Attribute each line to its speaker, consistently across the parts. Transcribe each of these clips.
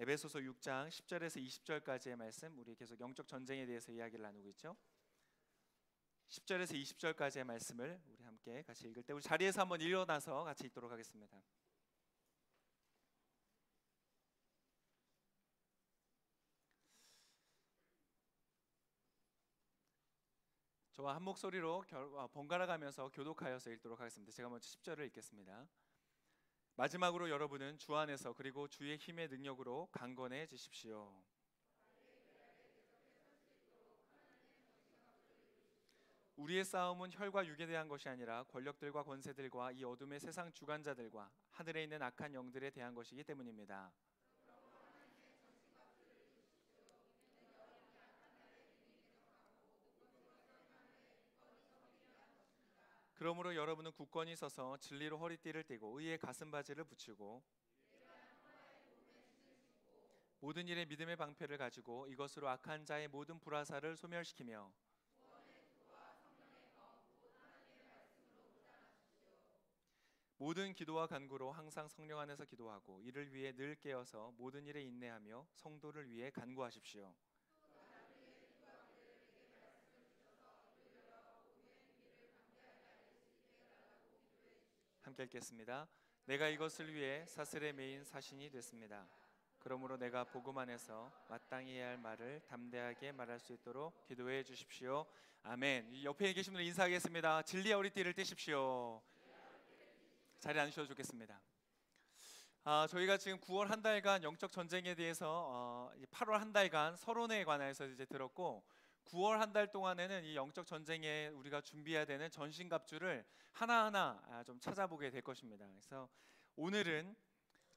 Speaker 1: 에베소서 6장 10절에서 20절까지의 말씀, 우리 계속 영적 전쟁에 대해서 이야기를 나누고 있죠. 10절에서 20절까지의 말씀을 우리 함께 같이 읽을 때 우리 자리에서 한번 일어나서 같이 읽도록 하겠습니다. 저와 한 목소리로 번갈아 가면서 교독하여서 읽도록 하겠습니다. 제가 먼저 10절을 읽겠습니다. 마지막으로 여러분은 주 안에서 그리고 주의 힘의 능력으로 강건해지십시오. 우리의 싸움은 혈과 육에 대한 것이 아니라 권력들과 권세들과 이 어둠의 세상 주관자들과 하늘에 있는 악한 영들에 대한 것이기 때문입니다. 그러므로 여러분은 굳건히 서서 진리로 허리띠를 띠고 의의 가슴바지를 붙이고 모든 일에 믿음의 방패를 가지고 이것으로 악한 자의 모든 불화살을 소멸시키며 모든 기도와 간구로 항상 성령 안에서 기도하고 이를 위해 늘 깨어서 모든 일에 인내하며 성도를 위해 간구하십시오. 함께 읽겠습니다. 내가 이것을 위해 사슬에 매인 사신이 됐습니다. 그러므로 내가 복음 안에서 마땅히 해야 할 말을 담대하게 말할 수 있도록 기도해 주십시오. 아멘. 옆에 계신 분들 인사하겠습니다. 진리의 허리띠를 띠십시오. 자리에 앉으셔도 좋겠습니다. 저희가 지금 9월 한 달간 영적 전쟁에 대해서 8월 한 달간 서론에 관해서 이제 들었고 9월 한 달 동안에는 이 영적 전쟁에 우리가 준비해야 되는 전신갑주를 하나하나 좀 찾아보게 될 것입니다. 그래서 오늘은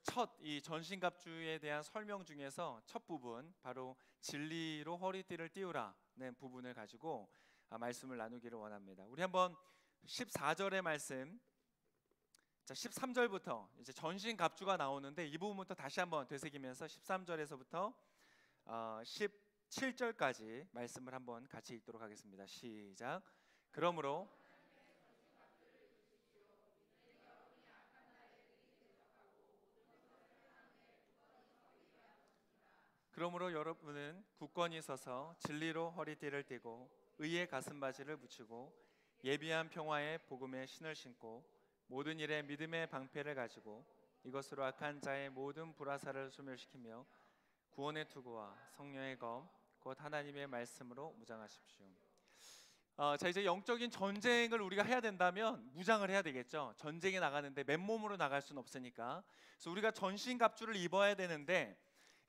Speaker 1: 첫 이 전신갑주에 대한 설명 중에서 첫 부분, 바로 진리로 허리띠를 띠우라는 부분을 가지고 말씀을 나누기를 원합니다. 우리 한번 14절의 말씀, 자 13절부터 이제 전신갑주가 나오는데 이 부분부터 다시 한번 되새기면서 13절에서부터 17절까지 말씀을 한번 같이 읽도록 하겠습니다. 시작. 그러므로 여러분은 굳건히 서서 진리로 허리띠를 띠고 의의 가슴바지를 붙이고 예비한 평화의 복음의 신을 신고 모든 일에 믿음의 방패를 가지고 이것으로 악한 자의 모든 불화살을 소멸시키며 구원의 투구와 성령의 검 곧 하나님의 말씀으로 무장하십시오. 자 이제 영적인 전쟁을 우리가 해야 된다면 무장을 해야 되겠죠. 전쟁에 나가는데 맨몸으로 나갈 수는 없으니까. 그래서 우리가 전신갑주를 입어야 되는데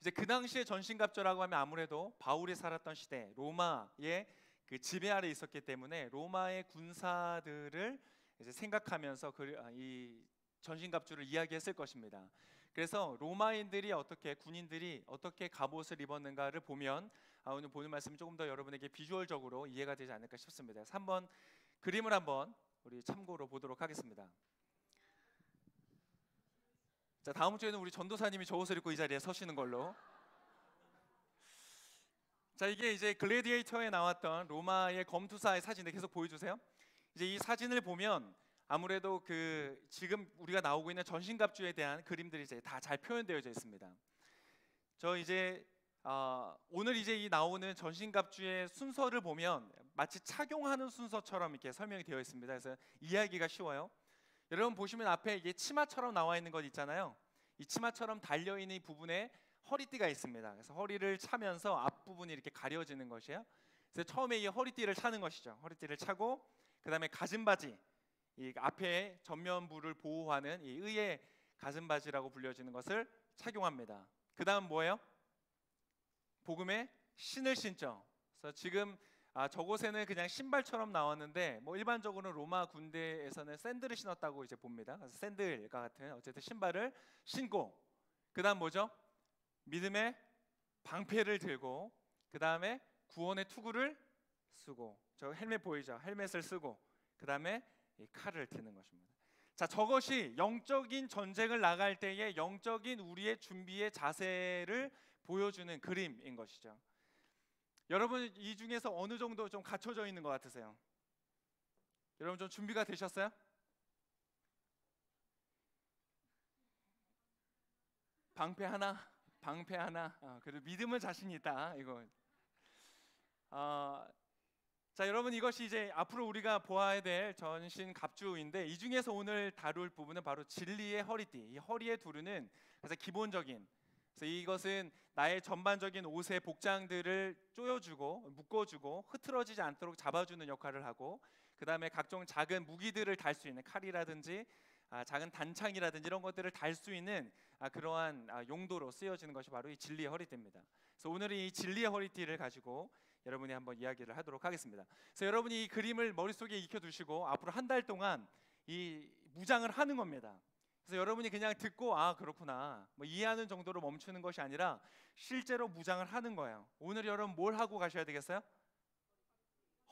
Speaker 1: 이제 그 당시에 전신갑주라고 하면 아무래도 바울이 살았던 시대 로마의 그 지배 아래 있었기 때문에 로마의 군사들을 이제 생각하면서 이 전신갑주를 이야기했을 것입니다. 그래서 로마인들이 군인들이 어떻게 갑옷을 입었는가를 보면 오늘 보는 말씀이 조금 더 여러분에게 비주얼적으로 이해가 되지 않을까 싶습니다. 그래서 한번 그림을 한번 우리 참고로 보도록 하겠습니다. 자 다음 주에는 우리 전도사님이 저 옷을 입고 이 자리에 서시는 걸로. 자 이게 이제 글래디에이터에 나왔던 로마의 검투사의 사진인데 계속 보여주세요. 이제 이 사진을 보면 아무래도 지금 우리가 나오고 있는 전신갑주에 대한 그림들이 이제 다 잘 표현되어 있습니다. 저 이제 오늘 이제 이 나오는 전신갑주의 순서를 보면 마치 착용하는 순서처럼 이렇게 설명이 되어 있습니다. 그래서 이해하기가 쉬워요. 여러분 보시면 앞에 이게 치마처럼 나와 있는 것 있잖아요. 이 치마처럼 달려 있는 이 부분에 허리띠가 있습니다. 그래서 허리를 차면서 앞부분이 이렇게 가려지는 것이에요. 그래서 처음에 이 허리띠를 차는 것이죠. 허리띠를 차고 그 다음에 가슴바지, 이 앞에 전면부를 보호하는 이 의의 가슴바지라고 불려지는 것을 착용합니다. 그 다음 뭐예요? 복음의 신을 신죠. 그래서 지금 저곳에는 그냥 신발처럼 나왔는데 뭐 일반적으로 로마 군대에서는 샌들을 신었다고 이제 봅니다. 그래서 샌들과 같은 어쨌든 신발을 신고 그 다음 뭐죠? 믿음의 방패를 들고 그 다음에 구원의 투구를 쓰고, 저 헬멧 보이죠? 헬멧을 쓰고 그 다음에 이 칼을 드는 것입니다. 자 저것이 영적인 전쟁을 나갈 때의 영적인 우리의 준비의 자세를 보여주는 그림인 것이죠. 여러분 이 중에서 어느 정도 좀 갖춰져 있는 것 같으세요? 여러분 좀 준비가 되셨어요? 방패 하나, 방패 하나. 그래도 믿음은 자신 있다. 이거. 자, 여러분, 이것이 이제 앞으로 우리가 보아야 될 전신갑주인데, 이 중에서 오늘 다룰 부분은 바로 진리의 허리띠. 이 허리에 두르는 그래서 기본적인, 그래서 이것은 나의 전반적인 옷의 복장들을 조여주고 묶어주고 흐트러지지 않도록 잡아주는 역할을 하고, 그 다음에 각종 작은 무기들을 달 수 있는 칼이라든지 작은 단창이라든지 이런 것들을 달 수 있는 그러한 용도로 쓰여지는 것이 바로 이 진리의 허리띠입니다. 그래서 오늘은 이 진리의 허리띠를 가지고 여러분이 한번 이야기를 하도록 하겠습니다. 그래서 여러분이 이 그림을 머릿속에 익혀두시고 앞으로 한 달 동안 이 무장을 하는 겁니다. 그래서 여러분이 그냥 듣고 그렇구나 뭐 이해하는 정도로 멈추는 것이 아니라 실제로 무장을 하는 거예요. 오늘 여러분 뭘 하고 가셔야 되겠어요?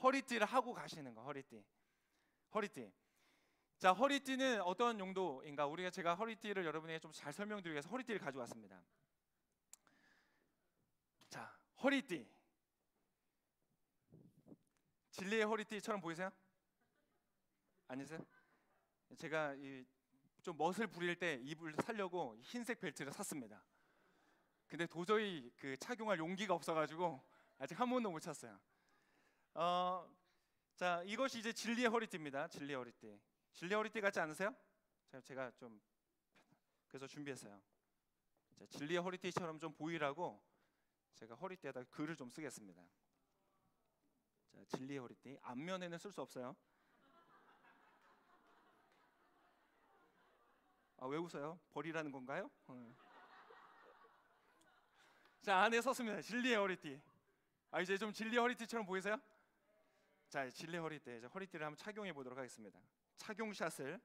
Speaker 1: 허리띠를 하고 가시는 거. 허리띠. 자, 허리띠는 어떤 용도인가? 제가 허리띠를 여러분에게 좀 잘 설명드리기 위해서 허리띠를 가져왔습니다. 자, 허리띠. 진리의 허리띠처럼 보이세요? 아니세요? 제가 좀 멋을 부릴 때 입을 살려고 흰색 벨트를 샀습니다. 근데 도저히 그 착용할 용기가 없어가지고 아직 한 번도 못 찼어요. 자, 이것이 이제 진리의 허리띠입니다. 진리의 허리띠. 진리의 허리띠 같지 않으세요? 제가 좀 그래서 준비했어요. 자, 진리의 허리띠처럼 좀 보이라고 제가 허리띠에다 글을 좀 쓰겠습니다. 자, 진리의 허리띠. 앞면에는 쓸 수 없어요. 왜 웃어요? 벌이라는 건가요? 자, 안에 썼습니다. 진리의 허리띠. 이제 좀 진리의 허리띠처럼 보이세요? 자, 진리의 허리띠. 이제 허리띠를 한번 착용해 보도록 하겠습니다. 착용샷을.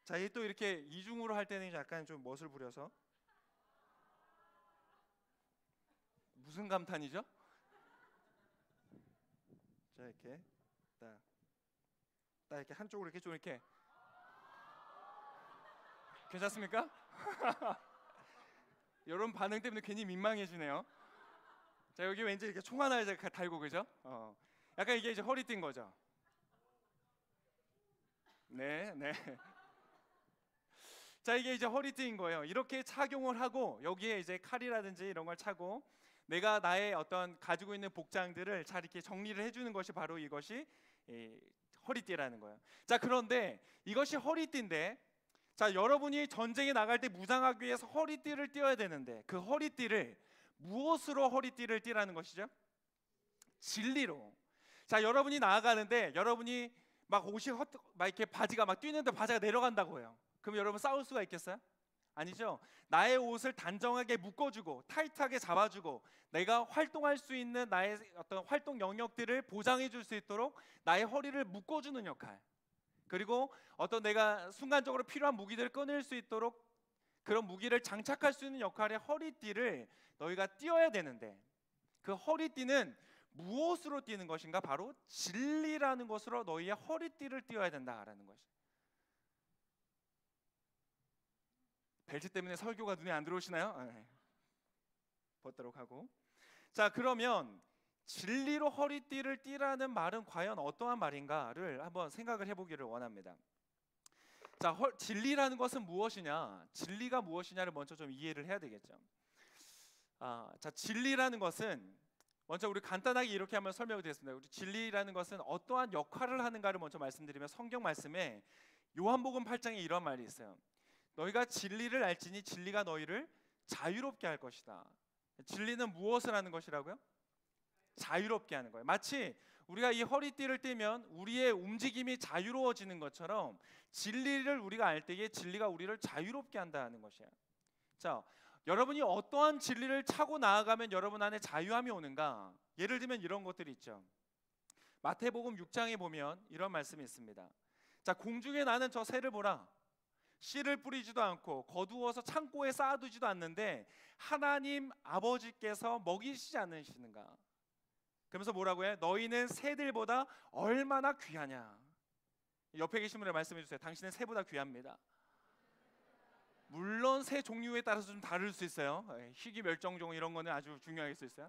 Speaker 1: 자, 이 또 이렇게 이중으로 할 때는 약간 좀 멋을 부려서. 무슨 감탄이죠? 자, 이렇게 딱 이렇게 한쪽으로 이렇게 좀 이렇게. 괜찮습니까? 여러분 반응 때문에 괜히 민망해지네요. 자, 여기 왠지 이렇게 총 하나 이제 달고, 그죠? 약간 이게 이제 허리띠인 거죠. 네. 자, 이게 이제 허리띠인 거예요. 이렇게 착용을 하고 여기에 이제 칼이라든지 이런 걸 차고 내가 나의 어떤 가지고 있는 복장들을 잘 이렇게 정리를 해주는 것이 바로 이것이 허리띠라는 거예요. 자, 그런데 이것이 허리띠인데, 자, 여러분이 전쟁에 나갈 때 무장하기 위해서 허리띠를 띄어야 되는데 그 허리띠를 무엇으로 허리띠를 띠라는 것이죠? 진리로. 자, 여러분이 나아가는데 여러분이 막 옷이 막 이렇게 바지가 막 뛰는데 바지가 내려간다고 해요. 그럼 여러분 싸울 수가 있겠어요? 아니죠. 나의 옷을 단정하게 묶어주고 타이트하게 잡아주고 내가 활동할 수 있는 나의 어떤 활동 영역들을 보장해 줄 수 있도록 나의 허리를 묶어주는 역할, 그리고 어떤 내가 순간적으로 필요한 무기들을 꺼낼 수 있도록 그런 무기를 장착할 수 있는 역할의 허리띠를 너희가 띄어야 되는데, 그 허리띠는 무엇으로 띄는 것인가? 바로 진리라는 것으로 너희의 허리띠를 띄어야 된다라는 것이. 벨트 때문에 설교가 눈에 안 들어오시나요? 벗도록 하고. 자, 그러면 진리로 허리띠를 띠라는 말은 과연 어떠한 말인가를 한번 생각을 해보기를 원합니다. 자, 진리라는 것은 무엇이냐? 진리가 무엇이냐를 먼저 좀 이해를 해야 되겠죠. 자, 진리라는 것은 먼저 우리 간단하게 이렇게 한번 설명을 드리겠습니다. 우리 진리라는 것은 어떠한 역할을 하는가를 먼저 말씀드리면, 성경 말씀에 요한복음 8장에 이런 말이 있어요. 너희가 진리를 알지니 진리가 너희를 자유롭게 할 것이다. 진리는 무엇을 하는 것이라고요? 자유롭게 하는 거예요. 마치 우리가 이 허리띠를 떼면 우리의 움직임이 자유로워지는 것처럼 진리를 우리가 알 때에 진리가 우리를 자유롭게 한다는 것이에요. 자, 여러분이 어떠한 진리를 차고 나아가면 여러분 안에 자유함이 오는가? 예를 들면 이런 것들이 있죠. 마태복음 6장에 보면 이런 말씀이 있습니다. 자, 공중에 나는 저 새를 보라. 씨를 뿌리지도 않고 거두어서 창고에 쌓아두지도 않는데 하나님 아버지께서 먹이시지 않으시는가? 그러면서 뭐라고 해? 너희는 새들보다 얼마나 귀하냐? 옆에 계신 분들 말씀해 주세요. 당신은 새보다 귀합니다. 물론 새 종류에 따라서 좀 다를 수 있어요. 희귀 멸종종 이런 거는 아주 중요할 수 있어요.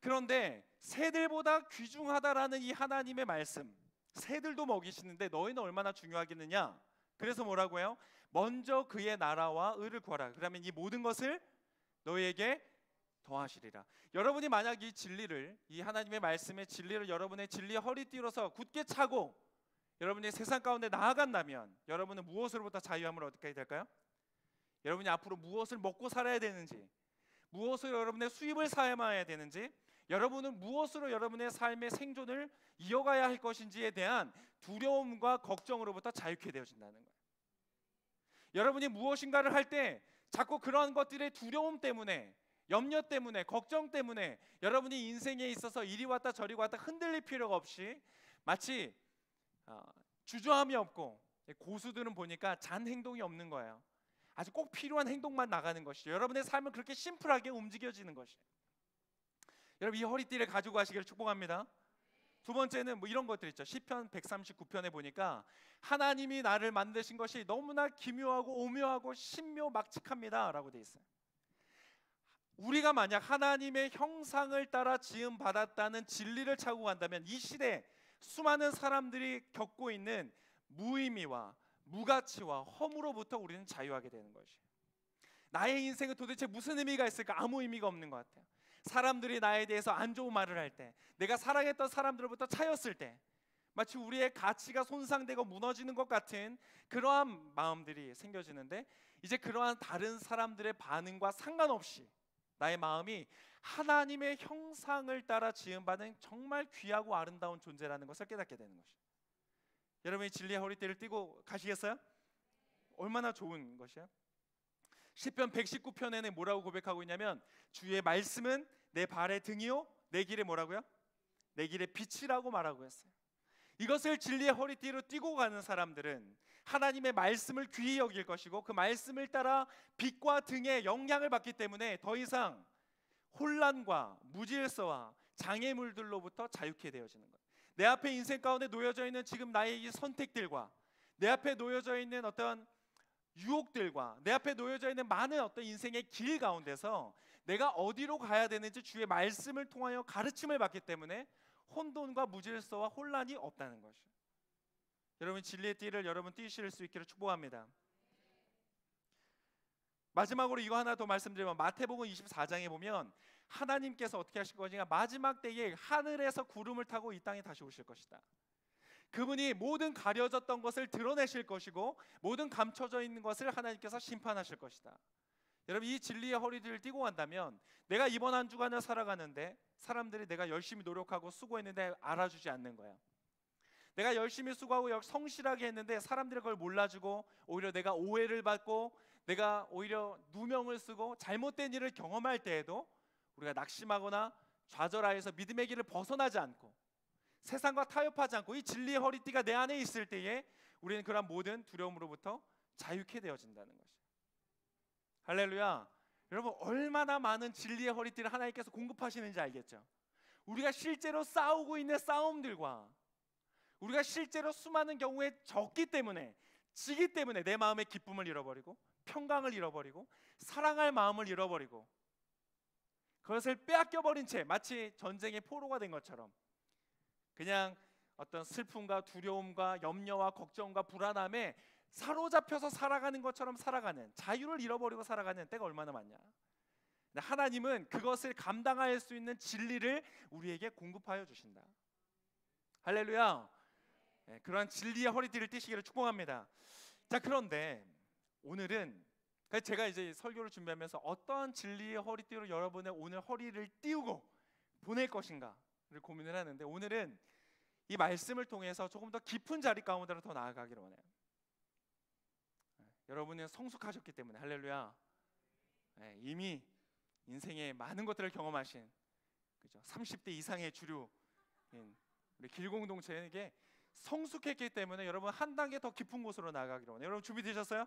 Speaker 1: 그런데 새들보다 귀중하다라는 이 하나님의 말씀, 새들도 먹이시는데 너희는 얼마나 중요하겠느냐? 그래서 뭐라고 해요? 먼저 그의 나라와 의를 구하라. 그러면 이 모든 것을 너희에게 더하시리라. 여러분이 만약 이 진리를, 이 하나님의 말씀의 진리를 여러분의 진리의 허리띠로서 굳게 차고 여러분이 세상 가운데 나아간다면 여러분은 무엇으로부터 자유함을 얻게 될까요? 여러분이 앞으로 무엇을 먹고 살아야 되는지, 무엇으로 여러분의 수입을 쌓아야 되는지, 여러분은 무엇으로 여러분의 삶의 생존을 이어가야 할 것인지에 대한 두려움과 걱정으로부터 자유케 되어진다는 거예요. 여러분이 무엇인가를 할 때 자꾸 그러한 것들의 두려움 때문에, 염려 때문에, 걱정 때문에 여러분이 인생에 있어서 이리 왔다 저리 왔다 흔들릴 필요가 없이 마치 주저함이 없고, 고수들은 보니까 잔 행동이 없는 거예요. 아주 꼭 필요한 행동만 나가는 것이죠. 여러분의 삶은 그렇게 심플하게 움직여지는 것이에요. 여러분, 이 허리띠를 가지고 가시기를 축복합니다. 두 번째는 뭐 이런 것들 있죠. 시편 139편에 보니까 하나님이 나를 만드신 것이 너무나 기묘하고 오묘하고 신묘막측합니다 라고 돼 있어요. 우리가 만약 하나님의 형상을 따라 지음 받았다는 진리를 차고 간다면 이 시대 수많은 사람들이 겪고 있는 무의미와 무가치와 허무로부터 우리는 자유하게 되는 것이에요. 나의 인생은 도대체 무슨 의미가 있을까? 아무 의미가 없는 것 같아요. 사람들이 나에 대해서 안 좋은 말을 할 때, 내가 사랑했던 사람들로부터 차였을 때 마치 우리의 가치가 손상되고 무너지는 것 같은 그러한 마음들이 생겨지는데, 이제 그러한 다른 사람들의 반응과 상관없이 나의 마음이 하나님의 형상을 따라 지음받은 정말 귀하고 아름다운 존재라는 것을 깨닫게 되는 것이에요. 여러분이 진리의 허리띠를 띠고 가시겠어요? 얼마나 좋은 것이에요. 시편 119편에는 뭐라고 고백하고 있냐면, 주의 말씀은 내 발의 등이요 내 길에 뭐라고요? 내 길의 빛이라고 말하고 했어요. 이것을 진리의 허리띠로 띠고 가는 사람들은 하나님의 말씀을 귀히 여길 것이고, 그 말씀을 따라 빛과 등의 영향을 받기 때문에 더 이상 혼란과 무질서와 장애물들로부터 자유케 되어지는 거예요. 내 앞에 인생 가운데 놓여져 있는 지금 나의 이 선택들과, 내 앞에 놓여져 있는 어떤 유혹들과, 내 앞에 놓여져 있는 많은 어떤 인생의 길 가운데서 내가 어디로 가야 되는지 주의 말씀을 통하여 가르침을 받기 때문에 혼돈과 무질서와 혼란이 없다는 것이에요. 여러분, 진리의 띠를 여러분 띠실 수 있기를 축복합니다. 마지막으로 이거 하나 더 말씀드리면, 마태복음 24장에 보면 하나님께서 어떻게 하실 것인가, 마지막 때에 하늘에서 구름을 타고 이 땅에 다시 오실 것이다. 그분이 모든 가려졌던 것을 드러내실 것이고, 모든 감춰져 있는 것을 하나님께서 심판하실 것이다. 여러분, 이 진리의 허리띠를 띠고 간다면 내가 이번 한 주간을 살아가는데 사람들이 내가 열심히 노력하고 수고했는데 알아주지 않는 거야. 내가 열심히 수고하고 성실하게 했는데 사람들이 그걸 몰라주고 오히려 내가 오해를 받고 내가 오히려 누명을 쓰고 잘못된 일을 경험할 때에도 우리가 낙심하거나 좌절하여서 믿음의 길을 벗어나지 않고 세상과 타협하지 않고 이 진리의 허리띠가 내 안에 있을 때에 우리는 그런 모든 두려움으로부터 자유케 되어진다는 것이죠. 할렐루야. 여러분, 얼마나 많은 진리의 허리띠를 하나님께서 공급하시는지 알겠죠? 우리가 실제로 싸우고 있는 싸움들과 우리가 실제로 수많은 경우에 졌기 때문에, 지기 때문에 내 마음의 기쁨을 잃어버리고 평강을 잃어버리고 사랑할 마음을 잃어버리고 그것을 빼앗겨버린 채 마치 전쟁의 포로가 된 것처럼 그냥 어떤 슬픔과 두려움과 염려와 걱정과 불안함에 사로잡혀서 살아가는 것처럼 살아가는, 자유를 잃어버리고 살아가는 때가 얼마나 많냐. 하나님은 그것을 감당할 수 있는 진리를 우리에게 공급하여 주신다. 할렐루야. 네, 그러한 진리의 허리띠를 띠시기를 축복합니다. 자, 그런데 오늘은 제가 이제 설교를 준비하면서 어떠한 진리의 허리띠로 여러분의 오늘 허리를 띄우고 보낼 것인가를 고민을 하는데, 오늘은 이 말씀을 통해서 조금 더 깊은 자리 가운데로 더 나아가기를 원해요. 여러분은 성숙하셨기 때문에, 할렐루야. 네, 이미 인생의 많은 것들을 경험하신, 그죠? 30대 이상의 주류인 우리 길공동체에게 성숙했기 때문에 여러분 한 단계 더 깊은 곳으로 나아가기를 원해요. 여러분 준비되셨어요?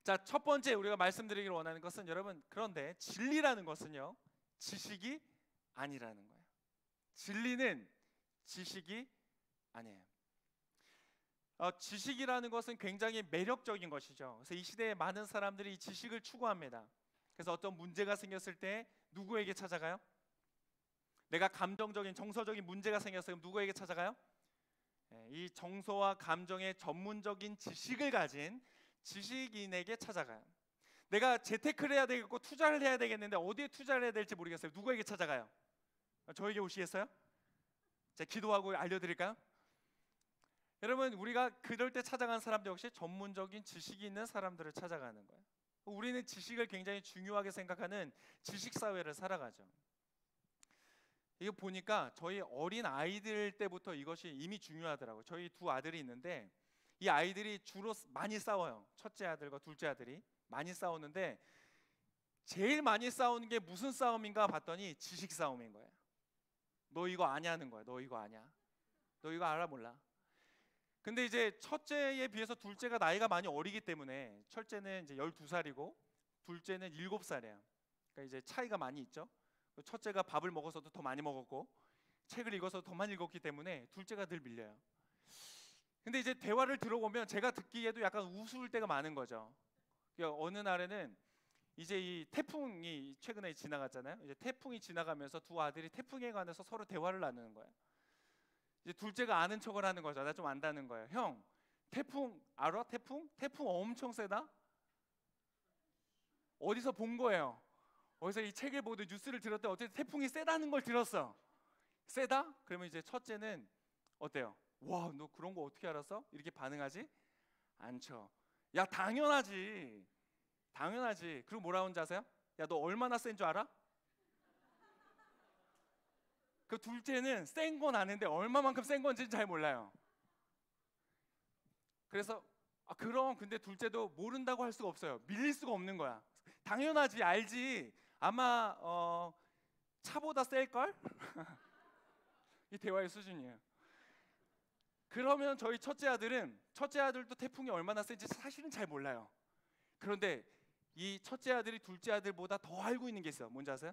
Speaker 1: 자, 첫 번째 우리가 말씀드리기를 원하는 것은, 여러분, 그런데 진리라는 것은요 지식이 아니라는 거예요. 진리는 지식이 아니에요. 지식이라는 것은 굉장히 매력적인 것이죠. 그래서 이 시대에 많은 사람들이 이 지식을 추구합니다. 그래서 어떤 문제가 생겼을 때 누구에게 찾아가요? 내가 감정적인 정서적인 문제가 생겼어요. 그럼 누구에게 찾아가요? 이 정서와 감정의 전문적인 지식을 가진 지식인에게 찾아가요. 내가 재테크를 해야 되겠고 투자를 해야 되겠는데 어디에 투자를 해야 될지 모르겠어요. 누구에게 찾아가요? 저에게 오시겠어요? 제가 기도하고 알려드릴까요? 여러분, 우리가 그럴 때 찾아가는 사람들 역시 전문적인 지식이 있는 사람들을 찾아가는 거예요. 우리는 지식을 굉장히 중요하게 생각하는 지식사회를 살아가죠. 이거 보니까 저희 어린 아이들 때부터 이것이 이미 중요하더라고요. 저희 두 아들이 있는데 이 아이들이 주로 많이 싸워요. 첫째 아들과 둘째 아들이 많이 싸우는데 제일 많이 싸우는 게 무슨 싸움인가 봤더니 지식 싸움인 거예요. 너 이거 아냐는 거야. 너 이거 아냐? 너 이거 알아 몰라? 근데 이제 첫째에 비해서 둘째가 나이가 많이 어리기 때문에 첫째는 이제 12살이고 둘째는 7살이에요. 그러니까 이제 차이가 많이 있죠. 첫째가 밥을 먹어서도 더 많이 먹었고 책을 읽어서 더 많이 읽었기 때문에 둘째가 늘 밀려요. 근데 이제 대화를 들어보면 제가 듣기에도 약간 우스울 때가 많은 거죠. 그러니까 어느 날에는 이제 이 태풍이 최근에 지나갔잖아요. 이제 태풍이 지나가면서 두 아들이 태풍에 관해서 서로 대화를 나누는 거예요. 이제 둘째가 아는 척을 하는 거죠. 나 좀 안다는 거예요. 형, 태풍 알아? 태풍? 태풍 엄청 세다? 어디서 본 거예요? 어디서 이 책을 보든 뉴스를 들었대. 어쨌든 태풍이 세다는 걸 들었어. 세다? 그러면 이제 첫째는 어때요? 와, 너 그런 거 어떻게 알았어? 이렇게 반응하지 않죠. 야, 당연하지. 당연하지. 그리고 뭐라고 하는지 아세요? 야, 너 얼마나 센 줄 알아? 그 둘째는 센 건 아는데 얼마만큼 센 건지는 잘 몰라요. 그래서 그럼 근데 둘째도 모른다고 할 수가 없어요. 밀릴 수가 없는 거야. 당연하지, 알지. 아마 차보다 셀걸? 이 대화의 수준이에요. 그러면 저희 첫째 아들도 태풍이 얼마나 센지 사실은 잘 몰라요. 그런데 이 첫째 아들이 둘째 아들보다 더 알고 있는 게 있어요. 뭔지 아세요?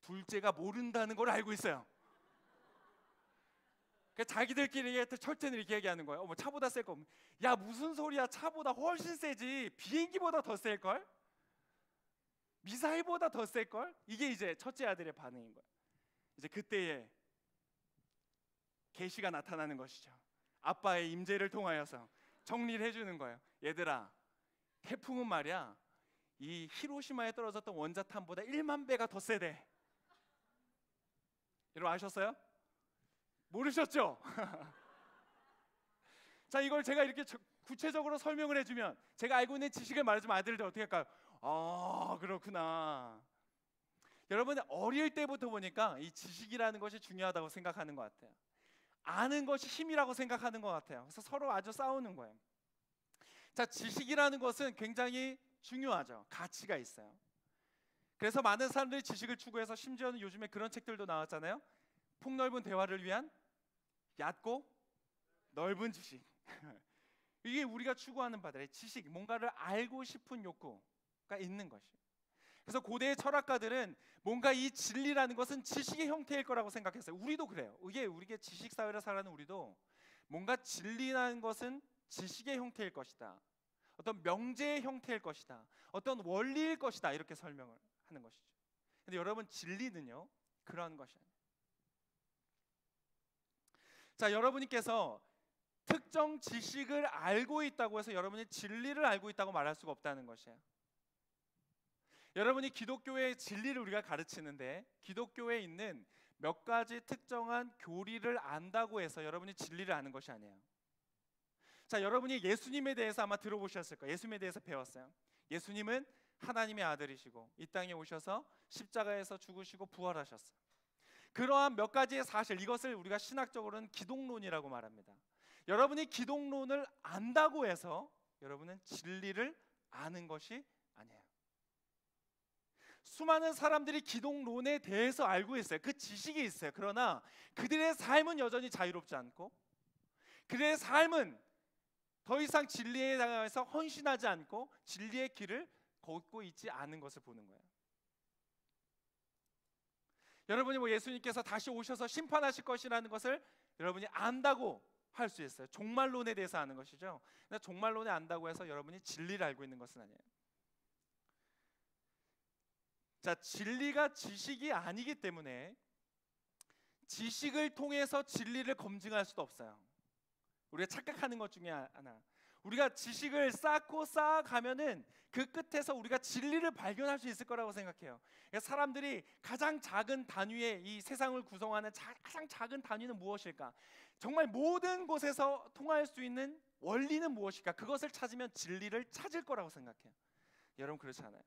Speaker 1: 둘째가 모른다는 걸 알고 있어요. 그러니까 자기들끼리 첫째는 이렇게 얘기하는 거예요. 뭐 차보다 셀 거. 야, 무슨 소리야? 차보다 훨씬 세지. 비행기보다 더 셀걸? 미사일보다 더 셀걸? 이게 이제 첫째 아들의 반응인 거예요. 이제 그때에 계시가 나타나는 것이죠. 아빠의 임재를 통하여서 정리를 해주는 거예요. 얘들아, 태풍은 말이야 이 히로시마에 떨어졌던 원자탄보다 1만 배가 더 세대. 여러분 아셨어요? 모르셨죠? 자, 이걸 제가 이렇게 구체적으로 설명을 해주면, 제가 알고 있는 지식을 말해주면 아들들 어떻게 할까요? 그렇구나. 여러분, 어릴 때부터 보니까 이 지식이라는 것이 중요하다고 생각하는 것 같아요. 아는 것이 힘이라고 생각하는 것 같아요. 그래서 서로 아주 싸우는 거예요. 자, 지식이라는 것은 굉장히 중요하죠. 가치가 있어요. 그래서 많은 사람들이 지식을 추구해서, 심지어는 요즘에 그런 책들도 나왔잖아요. 폭넓은 대화를 위한 얕고 넓은 지식. 이게 우리가 추구하는 바들의 지식, 뭔가를 알고 싶은 욕구가 있는 것이에요. 그래서 고대의 철학가들은 뭔가 이 진리라는 것은 지식의 형태일 거라고 생각했어요. 우리도 그래요. 이게 우리가 지식 사회를 살아가는 우리도 뭔가 진리라는 것은 지식의 형태일 것이다. 어떤 명제의 형태일 것이다. 어떤 원리일 것이다. 이렇게 설명을 하는 것이죠. 근데 여러분, 진리는요, 그런 것이 아니에요. 자, 여러분께서 특정 지식을 알고 있다고 해서 여러분이 진리를 알고 있다고 말할 수가 없다는 것이에요. 여러분이 기독교의 진리를 우리가 가르치는데, 기독교에 있는 몇 가지 특정한 교리를 안다고 해서 여러분이 진리를 아는 것이 아니에요. 자, 여러분이 예수님에 대해서 아마 들어보셨을 거예요. 예수님에 대해서 배웠어요. 예수님은 하나님의 아들이시고 이 땅에 오셔서 십자가에서 죽으시고 부활하셨어요. 그러한 몇 가지의 사실, 이것을 우리가 신학적으로는 기독론이라고 말합니다. 여러분이 기독론을 안다고 해서 여러분은 진리를 아는 것이 아니에요. 수많은 사람들이 기독론에 대해서 알고 있어요. 그 지식이 있어요. 그러나 그들의 삶은 여전히 자유롭지 않고, 그들의 삶은 더 이상 진리에 대해서 헌신하지 않고 진리의 길을 걷고 있지 않은 것을 보는 거예요. 여러분이 뭐 예수님께서 다시 오셔서 심판하실 것이라는 것을 여러분이 안다고 할 수 있어요. 종말론에 대해서 아는 것이죠. 근데 종말론에 안다고 해서 여러분이 진리를 알고 있는 것은 아니에요. 자, 진리가 지식이 아니기 때문에 지식을 통해서 진리를 검증할 수도 없어요. 우리가 착각하는 것 중에 하나. 우리가 지식을 쌓고 쌓아가면은 그 끝에서 우리가 진리를 발견할 수 있을 거라고 생각해요. 그러니까 사람들이 가장 작은 단위의 이 세상을 구성하는 가장 작은 단위는 무엇일까? 정말 모든 곳에서 통할 수 있는 원리는 무엇일까? 그것을 찾으면 진리를 찾을 거라고 생각해요. 여러분 그렇지 않아요?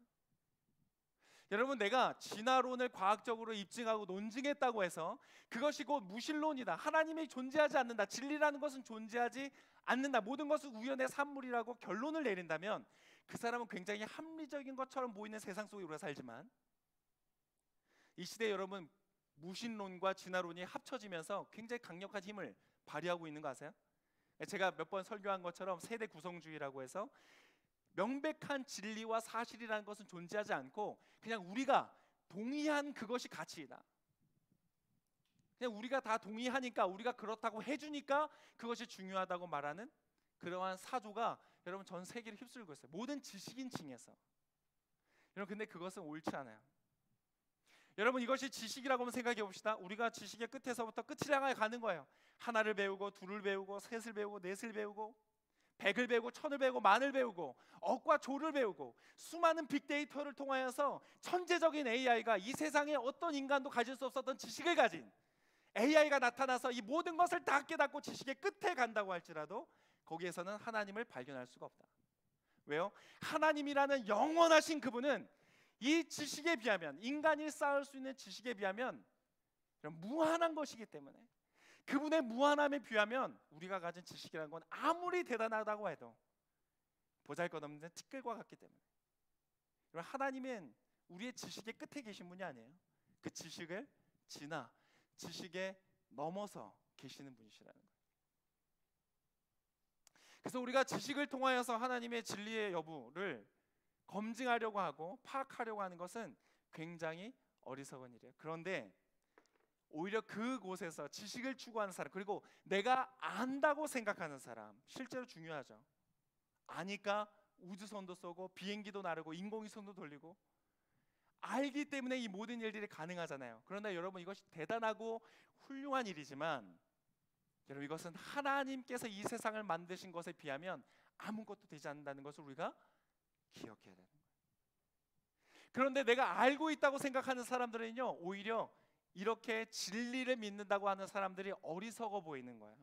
Speaker 1: 여러분, 내가 진화론을 과학적으로 입증하고 논증했다고 해서 그것이 곧 무신론이다, 하나님이 존재하지 않는다, 진리라는 것은 존재하지 않는다, 모든 것은 우연의 산물이라고 결론을 내린다면 그 사람은 굉장히 합리적인 것처럼 보이는 세상 속에 우리가 살지만, 이 시대에 여러분 무신론과 진화론이 합쳐지면서 굉장히 강력한 힘을 발휘하고 있는 거 아세요? 제가 몇 번 설교한 것처럼 세대 구성주의라고 해서 명백한 진리와 사실이라는 것은 존재하지 않고 그냥 우리가 동의한 그것이 가치이다, 그냥 우리가 다 동의하니까, 우리가 그렇다고 해주니까 그것이 중요하다고 말하는 그러한 사조가 여러분 전 세계를 휩쓸고 있어요. 모든 지식인 층에서. 여러분 근데 그것은 옳지 않아요. 여러분 이것이 지식이라고 한번 생각해 봅시다. 우리가 지식의 끝에서부터 끝을 향해 가는 거예요. 하나를 배우고 둘을 배우고 셋을 배우고 넷을 배우고 백을 배우고 천을 배우고 만을 배우고 억과 조를 배우고 수많은 빅데이터를 통하여서 천재적인 AI가 이 세상에 어떤 인간도 가질 수 없었던 지식을 가진 AI가 나타나서 이 모든 것을 다 깨닫고 지식의 끝에 간다고 할지라도 거기에서는 하나님을 발견할 수가 없다. 왜요? 하나님이라는 영원하신 그분은 이 지식에 비하면, 인간이 쌓을 수 있는 지식에 비하면 무한한 것이기 때문에, 그분의 무한함에 비하면 우리가 가진 지식이라는 건 아무리 대단하다고 해도 보잘것없는 티끌과 같기 때문에, 하나님은 우리의 지식의 끝에 계신 분이 아니에요. 그 지식을 지나 지식에 넘어서 계시는 분이시라는 거예요. 그래서 우리가 지식을 통하여서 하나님의 진리의 여부를 검증하려고 하고 파악하려고 하는 것은 굉장히 어리석은 일이에요. 그런데 오히려 그곳에서 지식을 추구하는 사람, 그리고 내가 안다고 생각하는 사람, 실제로 중요하죠. 아니까 우주선도 쏘고 비행기도 나르고 인공위성도 돌리고 알기 때문에 이 모든 일들이 가능하잖아요. 그러나 여러분 이것이 대단하고 훌륭한 일이지만 여러분 이것은 하나님께서 이 세상을 만드신 것에 비하면 아무것도 되지 않는다는 것을 우리가 기억해야 되는 거예요. 그런데 내가 알고 있다고 생각하는 사람들은요, 오히려 이렇게 진리를 믿는다고 하는 사람들이 어리석어 보이는 거예요.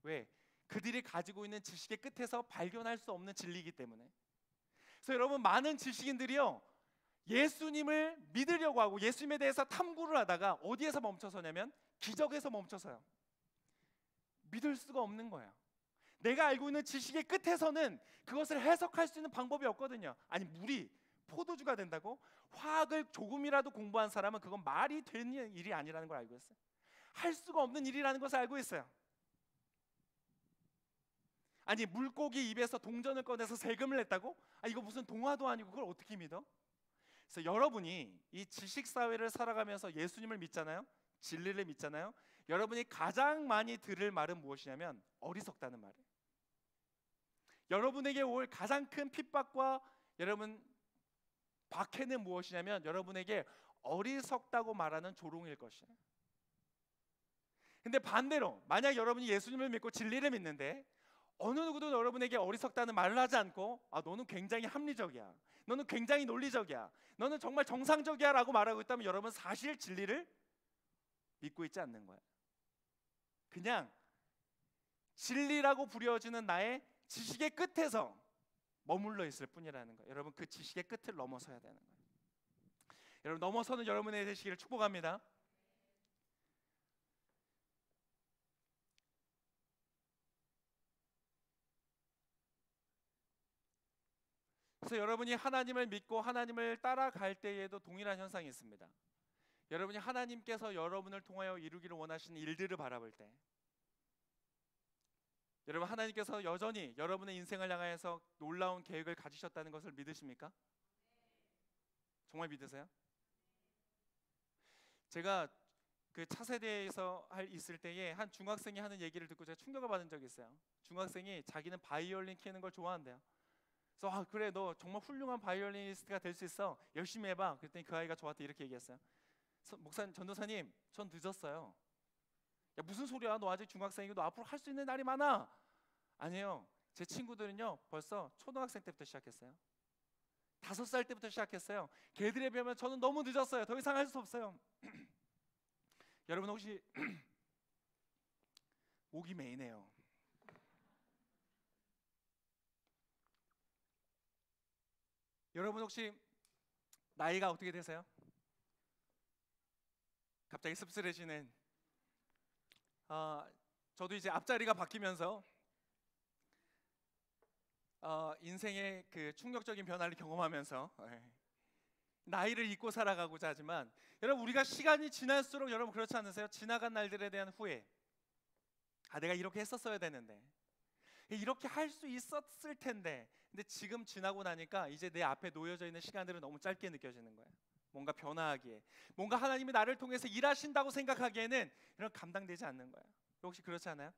Speaker 1: 왜? 그들이 가지고 있는 지식의 끝에서 발견할 수 없는 진리이기 때문에. 그래서 여러분 많은 지식인들이요, 예수님을 믿으려고 하고 예수님에 대해서 탐구를 하다가 어디에서 멈춰서냐면 기적에서 멈춰서요. 믿을 수가 없는 거예요. 내가 알고 있는 지식의 끝에서는 그것을 해석할 수 있는 방법이 없거든요. 아니 물이 포도주가 된다고? 화학을 조금이라도 공부한 사람은 그건 말이 되는 일이 아니라는 걸 알고 있어요. 할 수가 없는 일이라는 것을 알고 있어요. 아니 물고기 입에서 동전을 꺼내서 세금을 냈다고? 아 이거 무슨 동화도 아니고 그걸 어떻게 믿어? 그래서 여러분이 이 지식사회를 살아가면서 예수님을 믿잖아요, 진리를 믿잖아요. 여러분이 가장 많이 들을 말은 무엇이냐면 어리석다는 말이에요. 여러분에게 올 가장 큰 핍박과 여러분 박해는 무엇이냐면 여러분에게 어리석다고 말하는 조롱일 것이에요. 근데 반대로 만약 여러분이 예수님을 믿고 진리를 믿는데 어느 누구도 여러분에게 어리석다는 말을 하지 않고 아 너는 굉장히 합리적이야, 너는 굉장히 논리적이야, 너는 정말 정상적이야 라고 말하고 있다면 여러분 사실 진리를 믿고 있지 않는 거예요. 그냥 진리라고 부려지는 나의 지식의 끝에서 머물러 있을 뿐이라는 거예요. 여러분 그 지식의 끝을 넘어서야 되는 거예요. 여러분 넘어서는 여러분의 되시기를 축복합니다. 그래서 여러분이 하나님을 믿고 하나님을 따라갈 때에도 동일한 현상이 있습니다. 여러분이 하나님께서 여러분을 통하여 이루기를 원하시는 일들을 바라볼 때, 여러분 하나님께서 여전히 여러분의 인생을 향하여서 놀라운 계획을 가지셨다는 것을 믿으십니까? 정말 믿으세요? 제가 그 차세대에서 있을 때에 한 중학생이 하는 얘기를 듣고 제가 충격을 받은 적이 있어요. 중학생이 자기는 바이올린 키우는 걸 좋아한대요. 그래서 아 그래 너 정말 훌륭한 바이올리니스트가 될 수 있어, 열심히 해봐. 그랬더니 그 아이가 저한테 이렇게 얘기했어요. 목사님, 전도사님, 전 늦었어요. 야 무슨 소리야, 너 아직 중학생이고 너 앞으로 할 수 있는 날이 많아. 아니에요. 제 친구들은요 벌써 초등학생 때부터 시작했어요. 5살 때부터 시작했어요. 걔들에 비하면 저는 너무 늦었어요. 더 이상 할 수 없어요. 여러분 혹시 목이 메이네요. 여러분 혹시 나이가 어떻게 되세요? 갑자기 씁쓸해지는. 저도 이제 앞자리가 바뀌면서 인생의 그 충격적인 변화를 경험하면서 나이를 잊고 살아가고자 하지만, 여러분 우리가 시간이 지날수록 여러분 그렇지 않으세요? 지나간 날들에 대한 후회. 내가 이렇게 했었어야 되는데, 이렇게 할 수 있었을 텐데. 근데 지금 지나고 나니까 이제 내 앞에 놓여져 있는 시간들은 너무 짧게 느껴지는 거예요. 뭔가 변화하기에, 뭔가 하나님이 나를 통해서 일하신다고 생각하기에는 이런 감당되지 않는 거예요. 혹시 그렇지 않아요?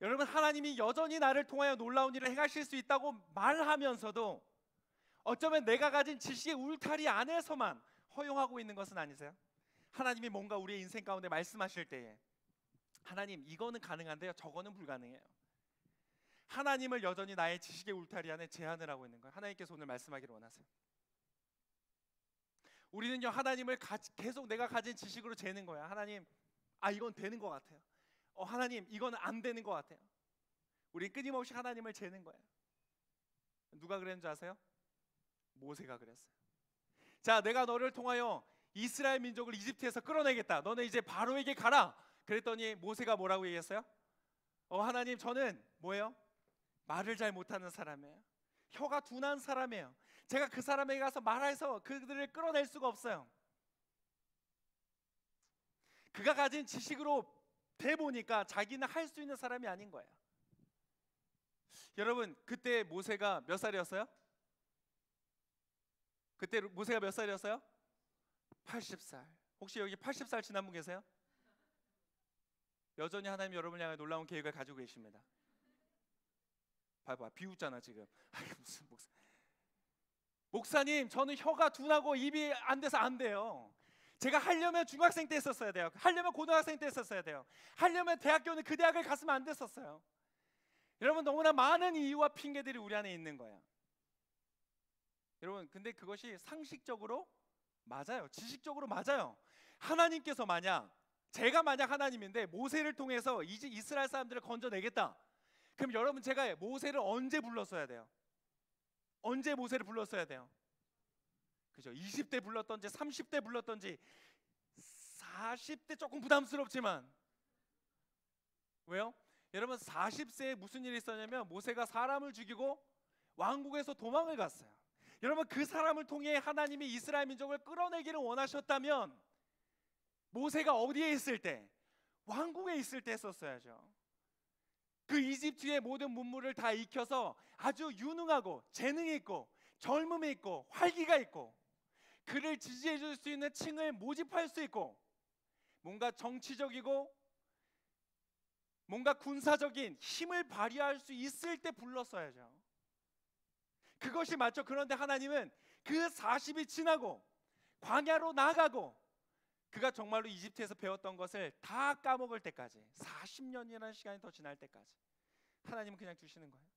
Speaker 1: 여러분 하나님이 여전히 나를 통하여 놀라운 일을 행하실 수 있다고 말하면서도 어쩌면 내가 가진 지식의 울타리 안에서만 허용하고 있는 것은 아니세요? 하나님이 뭔가 우리의 인생 가운데 말씀하실 때에 하나님 이거는 가능한데요 저거는 불가능해요. 하나님을 여전히 나의 지식의 울타리 안에 제한을 하고 있는 거예요. 하나님께서 오늘 말씀하기를 원하세요. 우리는요 하나님을 계속 내가 가진 지식으로 재는 거야. 하나님 이건 되는 것 같아요. 하나님 이건 안 되는 것 같아요. 우리 끊임없이 하나님을 재는 거예요. 누가 그랬는 줄 아세요? 모세가 그랬어요. 자, 내가 너를 통하여 이스라엘 민족을 이집트에서 끌어내겠다. 너는 이제 바로에게 가라. 그랬더니 모세가 뭐라고 얘기했어요? 하나님 저는 뭐예요? 말을 잘 못하는 사람이에요. 혀가 둔한 사람이에요. 제가 그 사람에게 가서 말해서 그들을 끌어낼 수가 없어요. 그가 가진 지식으로 돼 보니까 자기는 할 수 있는 사람이 아닌 거예요. 여러분 그때 모세가 몇 살이었어요? 그때 모세가 몇 살이었어요? 80살. 혹시 여기 80살 지난 분 계세요? 여전히 하나님 여러분을 향해 놀라운 계획을 가지고 계십니다. 봐봐 비웃잖아 지금. 무슨 목사님 저는 혀가 둔하고 입이 안 돼서 안 돼요. 제가 하려면 중학생 때 했었어야 돼요. 하려면 고등학생 때 했었어야 돼요. 하려면 대학교는 그 대학을 갔으면 안 됐었어요. 여러분 너무나 많은 이유와 핑계들이 우리 안에 있는 거예요. 여러분 근데 그것이 상식적으로 맞아요. 지식적으로 맞아요. 하나님께서 제가 만약 하나님인데 모세를 통해서 이제 이스라엘 사람들을 건져내겠다. 그럼 여러분 제가 모세를 언제 불렀어야 돼요? 언제 모세를 불렀어야 돼요? 그죠? 20대 불렀던지 30대 불렀던지 40대 조금 부담스럽지만. 왜요? 여러분 40세에 무슨 일이 있었냐면 모세가 사람을 죽이고 왕국에서 도망을 갔어요. 여러분 그 사람을 통해 하나님이 이스라엘 민족을 끌어내기를 원하셨다면 모세가 어디에 있을 때? 왕궁에 있을 때 했었어야죠. 그 이집트의 모든 문물을 다 익혀서 아주 유능하고 재능이 있고 젊음이 있고 활기가 있고 그를 지지해 줄 수 있는 층을 모집할 수 있고 뭔가 정치적이고 뭔가 군사적인 힘을 발휘할 수 있을 때 불렀어야죠. 그것이 맞죠. 그런데 하나님은 그 40이 지나고 광야로 나가고 그가 정말로 이집트에서 배웠던 것을 다 까먹을 때까지 40년이라는 시간이 더 지날 때까지 하나님은 그냥 두시는 거예요.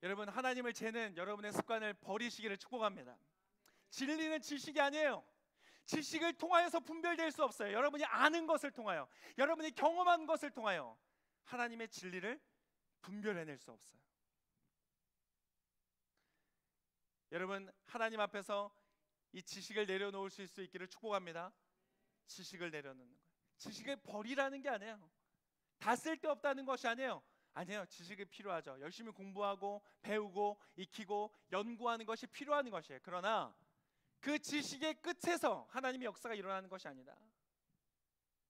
Speaker 1: 여러분 하나님을 재는 여러분의 습관을 버리시기를 축복합니다. 진리는 지식이 아니에요. 지식을 통하여서 분별될 수 없어요. 여러분이 아는 것을 통하여 여러분이 경험한 것을 통하여 하나님의 진리를 분별해낼 수 없어요. 여러분 하나님 앞에서 이 지식을 내려놓을 수 있기를 축복합니다. 지식을 내려놓는 거예요. 지식을 버리라는 게 아니에요. 다 쓸데없다는 것이 아니에요. 아니에요. 지식이 필요하죠. 열심히 공부하고 배우고 익히고 연구하는 것이 필요한 것이에요. 그러나 그 지식의 끝에서 하나님의 역사가 일어나는 것이 아니다.